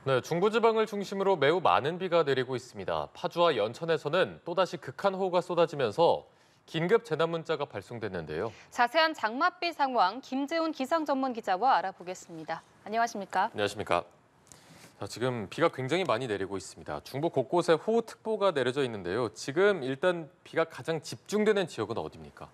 네, 중부지방을 중심으로 매우 많은 비가 내리고 있습니다. 파주와 연천에서는 또다시 극한호우가 쏟아지면서 긴급 재난 문자가 발송됐는데요. 자세한 장맛비 상황 김재훈 기상 전문 기자와 알아보겠습니다. 안녕하십니까? 안녕하십니까? 지금 비가 굉장히 많이 내리고 있습니다. 중부 곳곳에 호우특보가 내려져 있는데요. 지금 일단 비가 가장 집중되는 지역은 어디입니까?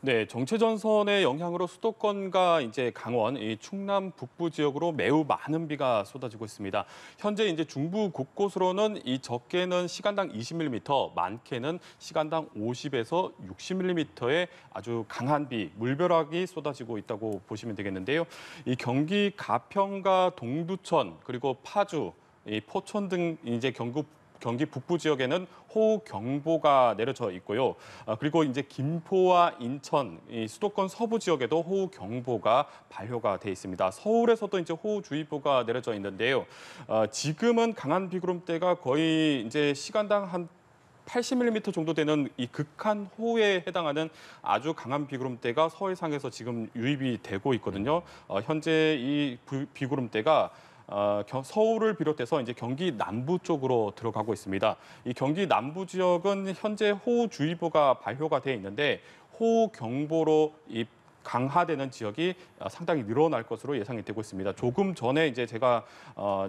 네, 정체전선의 영향으로 수도권과 이제 강원, 이 충남 북부 지역으로 매우 많은 비가 쏟아지고 있습니다. 현재 이제 중부 곳곳으로는 이 적게는 시간당 20mm, 많게는 시간당 50에서 60mm의 아주 강한 비, 물벼락이 쏟아지고 있다고 보시면 되겠는데요. 이 경기 가평과 동두천 그리고 파주, 이 포천 등 이제 경기 북부 지역에는 호우 경보가 내려져 있고요. 그리고 이제 김포와 인천, 이 수도권 서부 지역에도 호우 경보가 발효가 돼 있습니다. 서울에서도 이제 호우주의보가 내려져 있는데요. 지금은 강한 비구름대가 거의 이제 시간당 한 80mm 정도 되는 이 극한 호우에 해당하는 아주 강한 비구름대가 서해상에서 지금 유입이 되고 있거든요. 현재 이 비구름대가 서울을 비롯해서 이제 경기 남부 쪽으로 들어가고 있습니다. 이 경기 남부 지역은 현재 호우주의보가 발효가 돼 있는데 호우 경보로 이 강화되는 지역이 상당히 늘어날 것으로 예상이 되고 있습니다. 조금 전에 이제 제가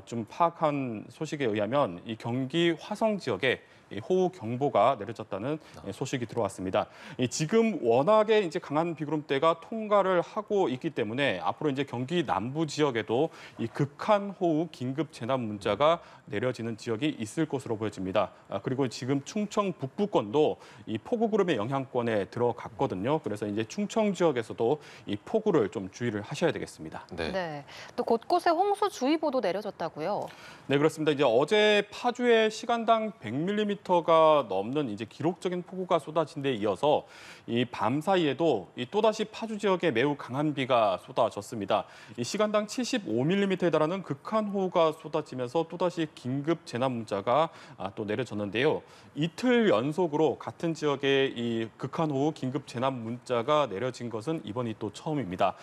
좀 파악한 소식에 의하면 이 경기 화성 지역에 호우 경보가 내려졌다는 소식이 들어왔습니다. 지금 워낙에 이제 강한 비구름대가 통과를 하고 있기 때문에 앞으로 이제 경기 남부 지역에도 이 극한 호우 긴급 재난 문자가 내려지는 지역이 있을 것으로 보여집니다. 그리고 지금 충청 북부권도 이 폭우구름의 영향권에 들어갔거든요. 그래서 이제 충청 지역에서도 이 폭우를 좀 주의를 하셔야 되겠습니다. 네. 또 곳곳에 홍수주의보도 내려졌다고요? 네, 그렇습니다. 이제 어제 파주에 시간당 100mm가 넘는 이제 기록적인 폭우가 쏟아진 데 이어서 이 밤 사이에도 또다시 파주 지역에 매우 강한 비가 쏟아졌습니다. 이 시간당 75mm에 달하는 극한 호우가 쏟아지면서 또다시 긴급 재난 문자가 또 내려졌는데요. 이틀 연속으로 같은 지역에 이 극한 호우 긴급 재난 문자가 내려진 것은 이번이 또 처음입니다.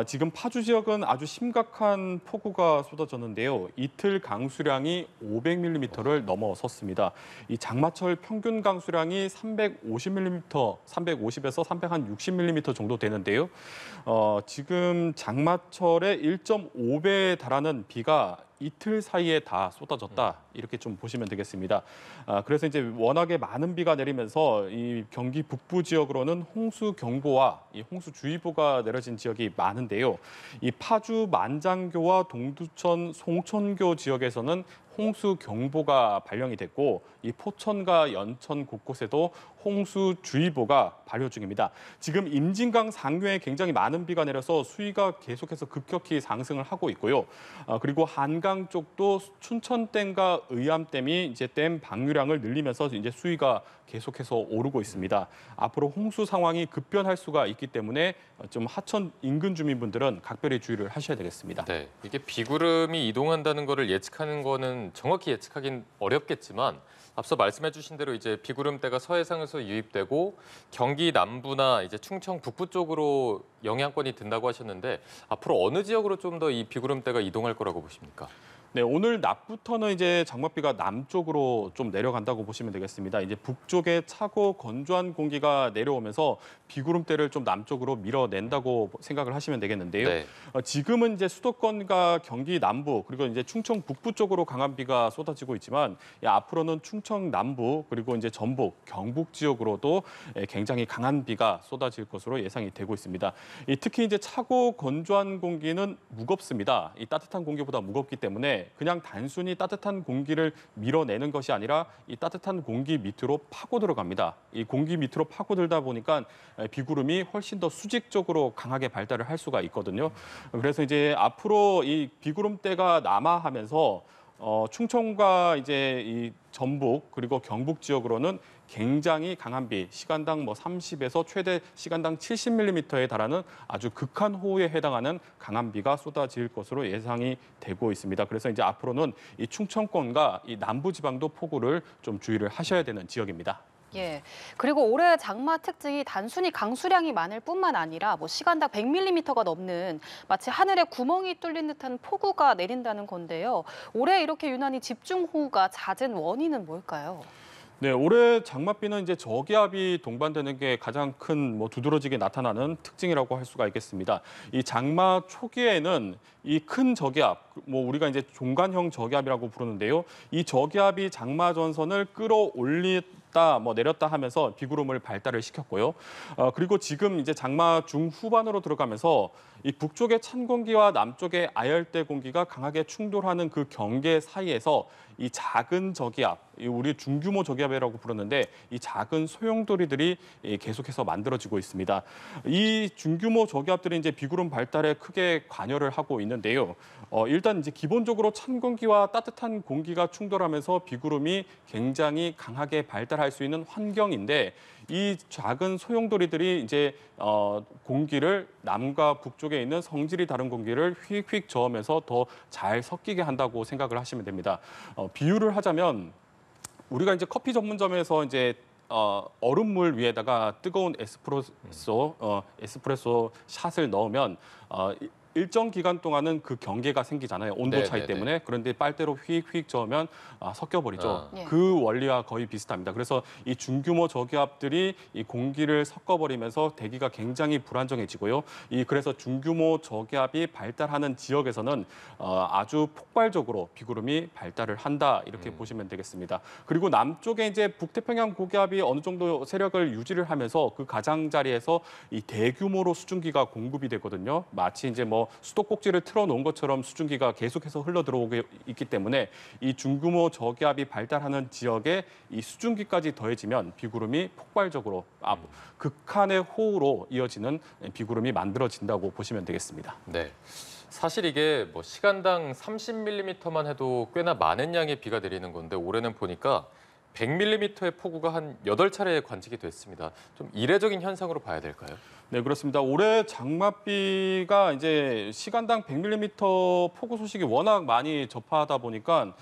지금 파주 지역은 아주 심각한 폭우가 쏟아졌는데요. 이틀 강수량이 500mm를 넘어섰습니다. 이 장마철 평균 강수량이 350mm, 350에서 360mm 정도 되는데요. 지금 장마철의 1.5배에 달하는 비가 이틀 사이에 다 쏟아졌다, 이렇게 좀 보시면 되겠습니다. 그래서 이제 워낙에 많은 비가 내리면서 이 경기 북부 지역으로는 홍수 경보와 이 홍수주의보가 내려진 지역이 많은데요. 이 파주 만장교와 동두천 송천교 지역에서는 홍수 경보가 발령이 됐고 이 포천과 연천 곳곳에도 홍수주의보가 발효 중입니다. 지금 임진강 상류에 굉장히 많은 비가 내려서 수위가 계속해서 급격히 상승을 하고 있고요. 그리고 한강 쪽도 춘천댐과 의암댐이 이제 댐 방류량을 늘리면서 이제 수위가 계속해서 오르고 있습니다. 앞으로 홍수 상황이 급변할 수가 있기 때문에 좀 하천 인근 주민분들은 각별히 주의를 하셔야 되겠습니다. 네, 이게 비구름이 이동한다는 거를 예측하는 거는 정확히 예측하긴 어렵겠지만 앞서 말씀해 주신 대로 이제 비구름대가 서해상에서 유입되고 경기 남부나 이제 충청 북부 쪽으로 영향권이 든다고 하셨는데 앞으로 어느 지역으로 좀 더 이 비구름대가 이동할 거라고 보십니까? 네, 오늘 낮부터는 이제 장맛비가 남쪽으로 좀 내려간다고 보시면 되겠습니다. 이제 북쪽에 차고 건조한 공기가 내려오면서 비구름대를 좀 남쪽으로 밀어낸다고 생각을 하시면 되겠는데요. 네. 지금은 이제 수도권과 경기 남부 그리고 이제 충청 북부 쪽으로 강한 비가 쏟아지고 있지만 앞으로는 충청 남부 그리고 이제 전북, 경북 지역으로도 굉장히 강한 비가 쏟아질 것으로 예상이 되고 있습니다. 특히 이제 차고 건조한 공기는 무겁습니다. 이 따뜻한 공기보다 무겁기 때문에 그냥 단순히 따뜻한 공기를 밀어내는 것이 아니라 이 따뜻한 공기 밑으로 파고 들어갑니다. 이 공기 밑으로 파고들다 보니까 비구름이 훨씬 더 수직적으로 강하게 발달을 할 수가 있거든요. 그래서 이제 앞으로 이 비구름대가 남하하면서 충청과 이제 이 전북 그리고 경북 지역으로는 굉장히 강한 비, 시간당 30에서 최대 시간당 70mm에 달하는 아주 극한 호우에 해당하는 강한 비가 쏟아질 것으로 예상이 되고 있습니다. 그래서 이제 앞으로는 이 충청권과 이 남부 지방도 폭우를 좀 주의를 하셔야 되는 지역입니다. 예. 그리고 올해 장마 특징이 단순히 강수량이 많을 뿐만 아니라 뭐 시간당 100mm가 넘는 마치 하늘에 구멍이 뚫린 듯한 폭우가 내린다는 건데요. 올해 이렇게 유난히 집중호우가 잦은 원인은 뭘까요? 네, 올해 장맛비는 이제 저기압이 동반되는 게 가장 큰 두드러지게 나타나는 특징이라고 할 수가 있겠습니다. 이 장마 초기에는 이 큰 저기압, 우리가 이제 종간형 저기압이라고 부르는데요. 이 저기압이 장마 전선을 끌어올렸다, 내렸다 하면서 비구름을 발달을 시켰고요. 그리고 지금 이제 장마 중후반으로 들어가면서 이 북쪽의 찬 공기와 남쪽의 아열대 공기가 강하게 충돌하는 그 경계 사이에서 이 작은 저기압, 우리 중규모 저기압이라고 부르는데 이 작은 소용돌이들이 계속해서 만들어지고 있습니다. 이 중규모 저기압들이 이제 비구름 발달에 크게 관여를 하고 있는데요. 일단 이제 기본적으로 찬 공기와 따뜻한 공기가 충돌하면서 비구름이 굉장히 강하게 발달할 수 있는 환경인데 이 작은 소용돌이들이 이제 공기를 남과 북쪽에 있는 성질이 다른 공기를 휙휙 저으면서 더 잘 섞이게 한다고 생각을 하시면 됩니다. 비유를 하자면 우리가 이제 커피 전문점에서 이제 얼음물 위에다가 뜨거운 에스프레소 샷을 넣으면 일정 기간 동안은 그 경계가 생기잖아요. 온도 차이 때문에. 그런데 빨대로 휙휙 저으면 섞여버리죠. 그 원리와 거의 비슷합니다. 그래서 이 중규모 저기압들이 이 공기를 섞어버리면서 대기가 굉장히 불안정해지고요. 그래서 중규모 저기압이 발달하는 지역에서는 아주 폭발적으로 비구름이 발달을 한다 이렇게 보시면 되겠습니다. 그리고 남쪽에 이제 북태평양 고기압이 어느 정도 세력을 유지를 하면서 그 가장자리에서 이 대규모로 수증기가 공급이 되거든요. 마치 이제 수도꼭지를 틀어놓은 것처럼 수증기가 계속해서 흘러 들어오고 있기 때문에 이 중규모 저기압이 발달하는 지역에 이 수증기까지 더해지면 비구름이 폭발적으로 극한의 호우로 이어지는 비구름이 만들어진다고 보시면 되겠습니다. 네. 사실 이게 시간당 30mm만 해도 꽤나 많은 양의 비가 내리는 건데 올해는 보니까 100mm의 폭우가 한 8차례 관측이 됐습니다. 좀 이례적인 현상으로 봐야 될까요? 네, 그렇습니다. 올해 장맛비가 이제 시간당 100mm 폭우 소식이 워낙 많이 접하다 보니까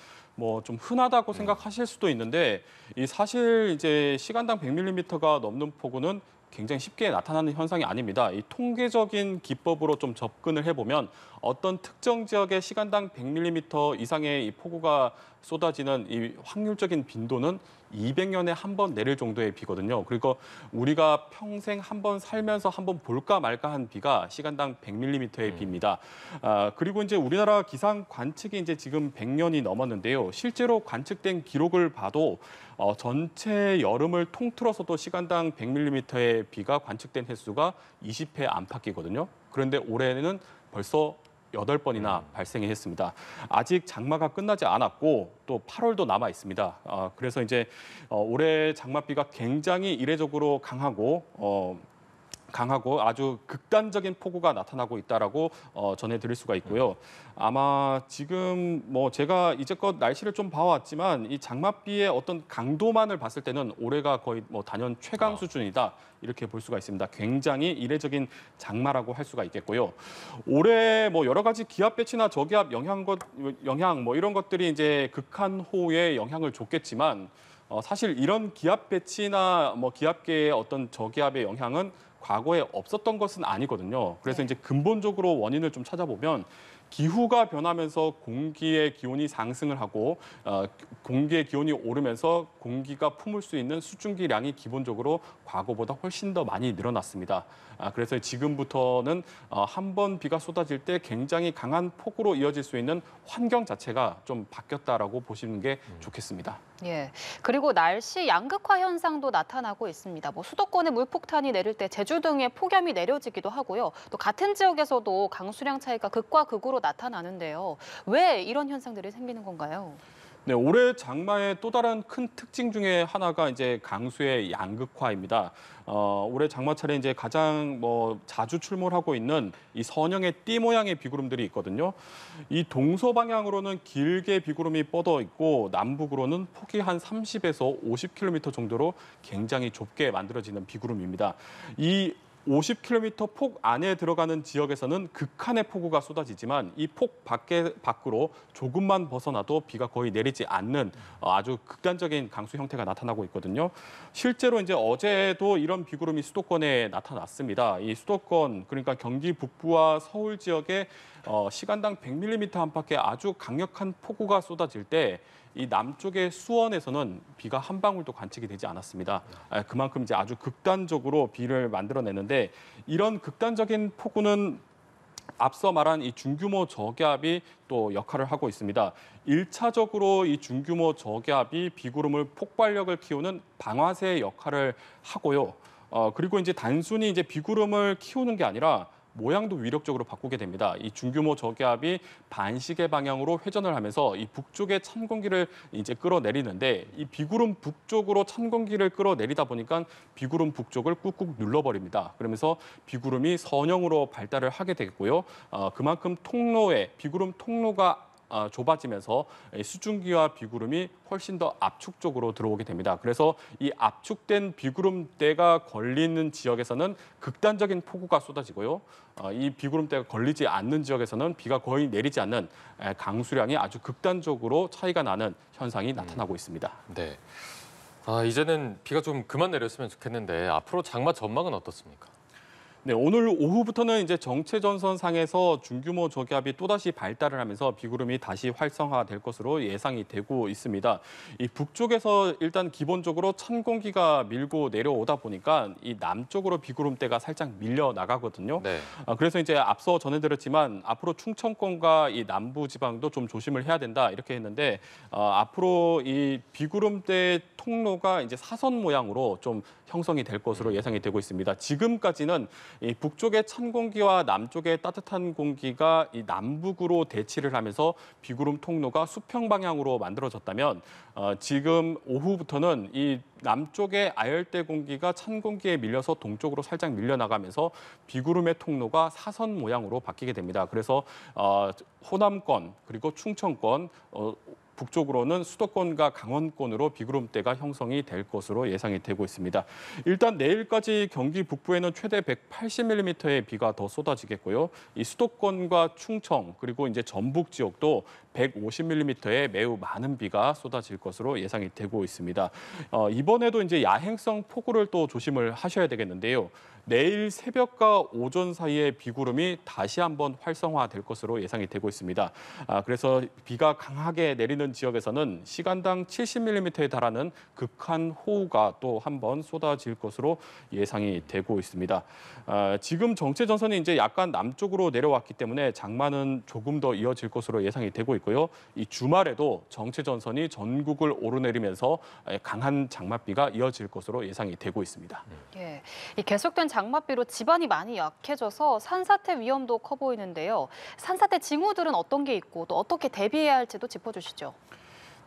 좀 흔하다고 생각하실 수도 있는데 사실 이제 시간당 100mm가 넘는 폭우는 굉장히 쉽게 나타나는 현상이 아닙니다. 이 통계적인 기법으로 좀 접근을 해보면 어떤 특정 지역의 시간당 100mm 이상의 이 폭우가 쏟아지는 이 확률적인 빈도는 200년에 한 번 내릴 정도의 비거든요. 그리고 우리가 평생 한 번 살면서 한 번 볼까 말까 한 비가 시간당 100mm의 비입니다. 그리고 이제 우리나라 기상 관측이 이제 지금 100년이 넘었는데요. 실제로 관측된 기록을 봐도 전체 여름을 통틀어서도 시간당 100mm의 비가 관측된 횟수가 20회 안팎이거든요. 그런데 올해는 벌써 8번이나 발생이 했습니다. 아직 장마가 끝나지 않았고 또 8월도 남아 있습니다. 그래서 이제 올해 장맛비가 굉장히 이례적으로 강하고 아주 극단적인 폭우가 나타나고 있다라고 전해드릴 수가 있고요. 아마 지금 제가 이제껏 날씨를 좀 봐왔지만 이 장맛비의 어떤 강도만을 봤을 때는 올해가 거의 단연 최강 수준이다 이렇게 볼 수가 있습니다. 굉장히 이례적인 장마라고 할 수가 있겠고요. 올해 여러 가지 기압 배치나 저기압 영향 이런 것들이 이제 극한 호우에 영향을 줬겠지만 사실 이런 기압 배치나 기압계의 어떤 저기압의 영향은 과거에 없었던 것은 아니거든요. 그래서 이제 근본적으로 원인을 좀 찾아보면 기후가 변하면서 공기의 기온이 상승을 하고 공기의 기온이 오르면서 공기가 품을 수 있는 수증기량이 기본적으로 과거보다 훨씬 더 많이 늘어났습니다. 그래서 지금부터는 한 번 비가 쏟아질 때 굉장히 강한 폭우로 이어질 수 있는 환경 자체가 좀 바뀌었다라고 보시는 게 좋겠습니다. 예. 그리고 날씨 양극화 현상도 나타나고 있습니다. 수도권에 물폭탄이 내릴 때 제주 등에 폭염이 내려지기도 하고요. 또 같은 지역에서도 강수량 차이가 극과 극으로 나타나는데요. 왜 이런 현상들이 생기는 건가요? 네, 올해 장마의 또 다른 큰 특징 중에 하나가 이제 강수의 양극화입니다. 올해 장마철에 이제 가장 자주 출몰하고 있는 이 선형의 띠 모양의 비구름들이 있거든요. 이 동서 방향으로는 길게 비구름이 뻗어 있고 남북으로는 폭이 한 30에서 50km 정도로 굉장히 좁게 만들어지는 비구름입니다. 이 50km 폭 안에 들어가는 지역에서는 극한의 폭우가 쏟아지지만 이 폭 밖으로 조금만 벗어나도 비가 거의 내리지 않는 아주 극단적인 강수 형태가 나타나고 있거든요. 실제로 이제 어제도 이런 비구름이 수도권에 나타났습니다. 이 수도권 그러니까 경기 북부와 서울 지역에 시간당 100mm 안팎의 아주 강력한 폭우가 쏟아질 때 이 남쪽의 수원에서는 비가 한 방울도 관측이 되지 않았습니다. 그만큼 이제 아주 극단적으로 비를 만들어내는데 이런 극단적인 폭우는 앞서 말한 이 중규모 저기압이 또 역할을 하고 있습니다. 1차적으로 이 중규모 저기압이 비구름을 폭발력을 키우는 방아쇠 역할을 하고요. 그리고 이제 단순히 이제 비구름을 키우는 게 아니라 모양도 위력적으로 바꾸게 됩니다. 이 중규모 저기압이 반시계 방향으로 회전을 하면서 이 북쪽의 찬 공기를 이제 끌어내리는데 이 비구름 북쪽으로 찬 공기를 끌어내리다 보니까 비구름 북쪽을 꾹꾹 눌러버립니다. 그러면서 비구름이 선형으로 발달을 하게 되겠고요. 그만큼 비구름 통로가 좁아지면서 수증기와 비구름이 훨씬 더 압축적으로 들어오게 됩니다. 그래서 이 압축된 비구름대가 걸리는 지역에서는 극단적인 폭우가 쏟아지고요. 이 비구름대가 걸리지 않는 지역에서는 비가 거의 내리지 않는 강수량이 아주 극단적으로 차이가 나는 현상이 나타나고 있습니다. 네. 이제는 비가 좀 그만 내렸으면 좋겠는데 앞으로 장마 전망은 어떻습니까? 네, 오늘 오후부터는 이제 정체전선상에서 중규모 저기압이 또다시 발달을 하면서 비구름이 다시 활성화될 것으로 예상이 되고 있습니다. 이 북쪽에서 일단 기본적으로 찬 공기가 밀고 내려오다 보니까 이 남쪽으로 비구름대가 살짝 밀려 나가거든요. 네. 그래서 이제 앞서 전해드렸지만 앞으로 충청권과 이 남부 지방도 좀 조심을 해야 된다 이렇게 했는데 앞으로 이 비구름대 통로가 이제 사선 모양으로 좀 형성이 될 것으로 예상이 되고 있습니다. 지금까지는 이 북쪽의 찬 공기와 남쪽의 따뜻한 공기가 이 남북으로 대치를 하면서 비구름 통로가 수평 방향으로 만들어졌다면 지금 오후부터는 이 남쪽의 아열대 공기가 찬 공기에 밀려서 동쪽으로 살짝 밀려나가면서 비구름의 통로가 사선 모양으로 바뀌게 됩니다. 그래서 호남권 그리고 충청권 북쪽으로는 수도권과 강원권으로 비구름대가 형성이 될 것으로 예상이 되고 있습니다. 일단 내일까지 경기 북부에는 최대 180mm의 비가 더 쏟아지겠고요. 이 수도권과 충청 그리고 이제 전북 지역도 150mm의 매우 많은 비가 쏟아질 것으로 예상이 되고 있습니다. 이번에도 이제 야행성 폭우를 또 조심을 하셔야 되겠는데요. 내일 새벽과 오전 사이에 비구름이 다시 한번 활성화될 것으로 예상이 되고 있습니다. 그래서 비가 강하게 내리는 지역에서는 시간당 70mm에 달하는 극한 호우가 또 한번 쏟아질 것으로 예상이 되고 있습니다. 지금 정체 전선이 이제 약간 남쪽으로 내려왔기 때문에 장마는 조금 더 이어질 것으로 예상이 되고 있고요. 이 주말에도 정체 전선이 전국을 오르내리면서 강한 장맛비가 이어질 것으로 예상이 되고 있습니다. 예, 이 계속된 장맛비로 지반이 많이 약해져서 산사태 위험도 커 보이는데요. 산사태 징후들은 어떤 게 있고 또 어떻게 대비해야 할지도 짚어주시죠.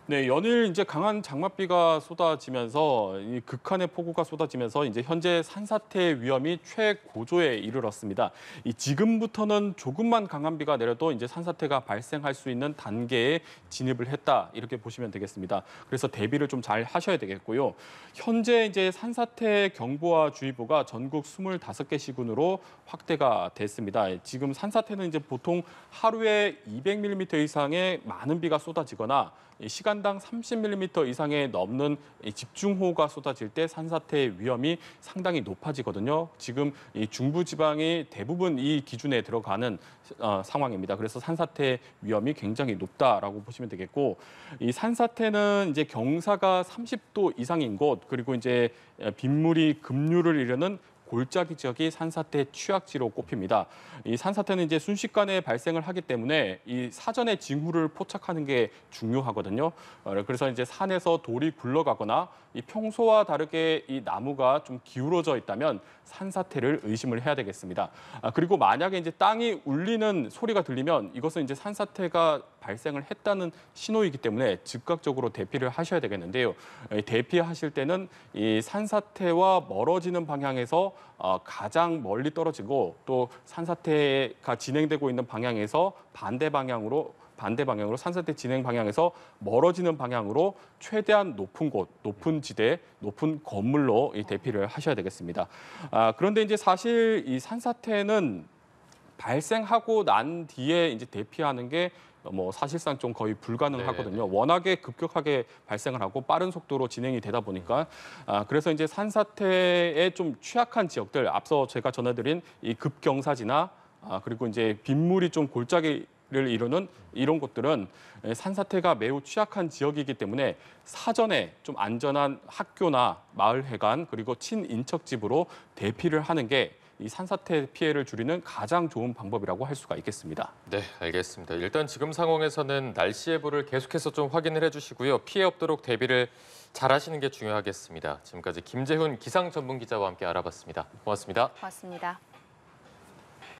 네, 연일 이제 강한 장맛비가 쏟아지면서 이 극한의 폭우가 쏟아지면서 이제 현재 산사태 위험이 최고조에 이르렀습니다. 이 지금부터는 조금만 강한 비가 내려도 이제 산사태가 발생할 수 있는 단계에 진입을 했다 이렇게 보시면 되겠습니다. 그래서 대비를 좀 잘 하셔야 되겠고요. 현재 이제 산사태 경보와 주의보가 전국 25개 시군으로 확대가 됐습니다. 지금 산사태는 이제 보통 하루에 200mm 이상의 많은 비가 쏟아지거나 시간당 30mm 이상의 넘는 집중호우가 쏟아질 때 산사태 위험이 상당히 높아지거든요. 지금 이 중부지방이 대부분 이 기준에 들어가는 상황입니다. 그래서 산사태 위험이 굉장히 높다라고 보시면 되겠고, 이 산사태는 이제 경사가 30도 이상인 곳 그리고 이제 빗물이 급류를 이르는 골짜기 지역이 산사태 취약지로 꼽힙니다. 이 산사태는 이제 순식간에 발생을 하기 때문에 이 사전에 징후를 포착하는 게 중요하거든요. 그래서 이제 산에서 돌이 굴러가거나 이 평소와 다르게 이 나무가 좀 기울어져 있다면 산사태를 의심을 해야 되겠습니다. 그리고 만약에 이제 땅이 울리는 소리가 들리면 이것은 이제 산사태가 발생을 했다는 신호이기 때문에 즉각적으로 대피를 하셔야 되겠는데요. 대피하실 때는 이 산사태와 멀어지는 방향에서 가장 멀리 떨어지고 또 산사태가 진행되고 있는 방향에서 반대 방향으로 반대 방향으로 산사태 진행 방향에서 멀어지는 방향으로 최대한 높은 곳, 높은 지대, 높은 건물로 이 대피를 하셔야 되겠습니다. 그런데 이제 사실 이 산사태는 발생하고 난 뒤에 이제 대피하는 게 뭐 사실상 좀 거의 불가능하거든요. 네네. 워낙에 급격하게 발생을 하고 빠른 속도로 진행이 되다 보니까 그래서 이제 산사태에 좀 취약한 지역들 앞서 제가 전해드린 이 급경사지나 그리고 이제 빗물이 좀 골짜기를 이루는 이런 곳들은 산사태가 매우 취약한 지역이기 때문에 사전에 좀 안전한 학교나 마을 해관 그리고 친인척집으로 대피를 하는 게 이 산사태 피해를 줄이는 가장 좋은 방법이라고 할 수가 있겠습니다. 네, 알겠습니다. 일단 지금 상황에서는 날씨 예보를 계속해서 좀 확인을 해주시고요. 피해 없도록 대비를 잘 하시는 게 중요하겠습니다. 지금까지 김재훈 기상 전문 기자와 함께 알아봤습니다. 고맙습니다. 고맙습니다.